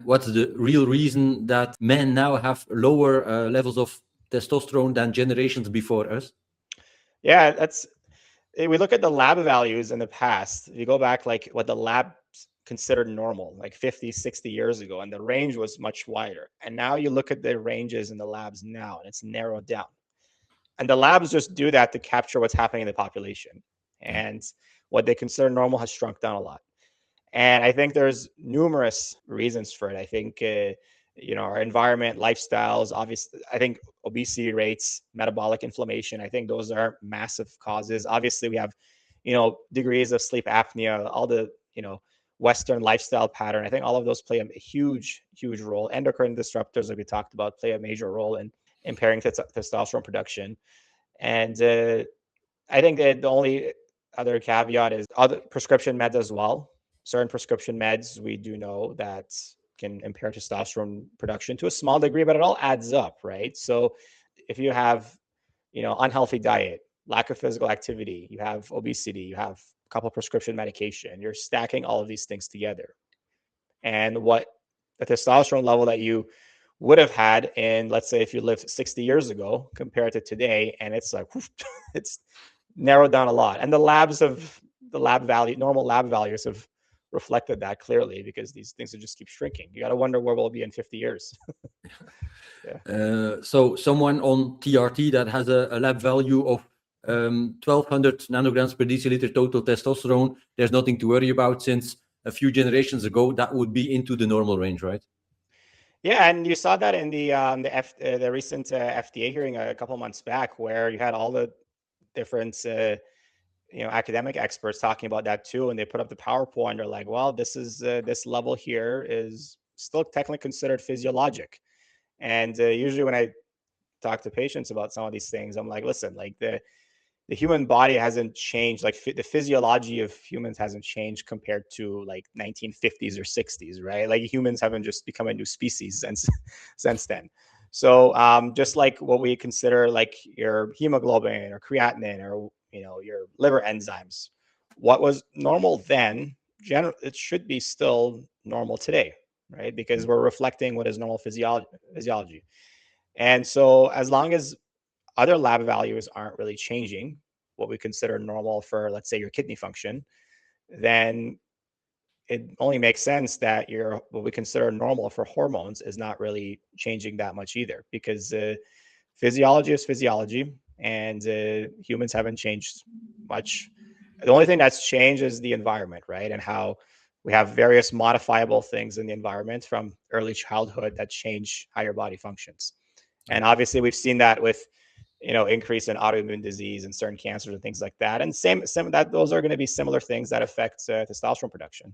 What's the real reason that men now have lower levels of testosterone than generations before us? Yeah, we look at the lab values in the past. If you go back, like what the labs considered normal, like 50, 60 years ago, and the range was much wider. And now you look at the ranges in the labs now, and it's narrowed down. And the labs just do that to capture what's happening in the population. Yeah. And what they consider normal has shrunk down a lot. And I think there's numerous reasons for it. I think, our environment, lifestyles, obviously, I think obesity rates, metabolic inflammation, I think those are massive causes. Obviously, we have, degrees of sleep apnea, all the, Western lifestyle pattern. I think all of those play a huge, huge role. Endocrine disruptors, like we talked about, play a major role in impairing testosterone production. And I think that the only other caveat is other prescription meds as well. Certain prescription meds we do know that can impair testosterone production to a small degree, but it all adds up, right? So if you have, unhealthy diet, lack of physical activity, you have obesity, you have a couple prescription medication, you're stacking all of these things together. And what the testosterone level that you would have had in, let's say, if you lived 60 years ago compared to today, and it's like, whoosh, it's narrowed down a lot. And the lab value, normal lab values have reflected that clearly, because these things will just keep shrinking. You got to wonder where we'll be in 50 years. Yeah. So someone on TRT that has a lab value of 1200 nanograms per deciliter total testosterone, there's nothing to worry about, since a few generations ago that would be into the normal range, right? Yeah, and you saw that in the recent FDA hearing a couple months back, where you had all the different academic experts talking about that too, and they put up the PowerPoint. They're like, well, this level here is still technically considered physiologic. And usually when I talk to patients about some of these things, I'm like, listen, like the human body hasn't changed, like the physiology of humans hasn't changed compared to like 1950s or 60s, right? Like humans haven't just become a new species since then. So just like what we consider like your hemoglobin or creatinine or your liver enzymes, what was normal then, it should be still normal today, right? Because we're reflecting what is normal physiology. And so as long as other lab values aren't really changing, what we consider normal for, let's say, your kidney function, then it only makes sense that your what we consider normal for hormones is not really changing that much either, because physiology is physiology, and humans haven't changed much. The only thing that's changed is the environment, right? And how we have various modifiable things in the environment from early childhood that change how your body functions. And obviously, we've seen that with increase in autoimmune disease and certain cancers and things like that. And same that those are going to be similar things that affect testosterone production.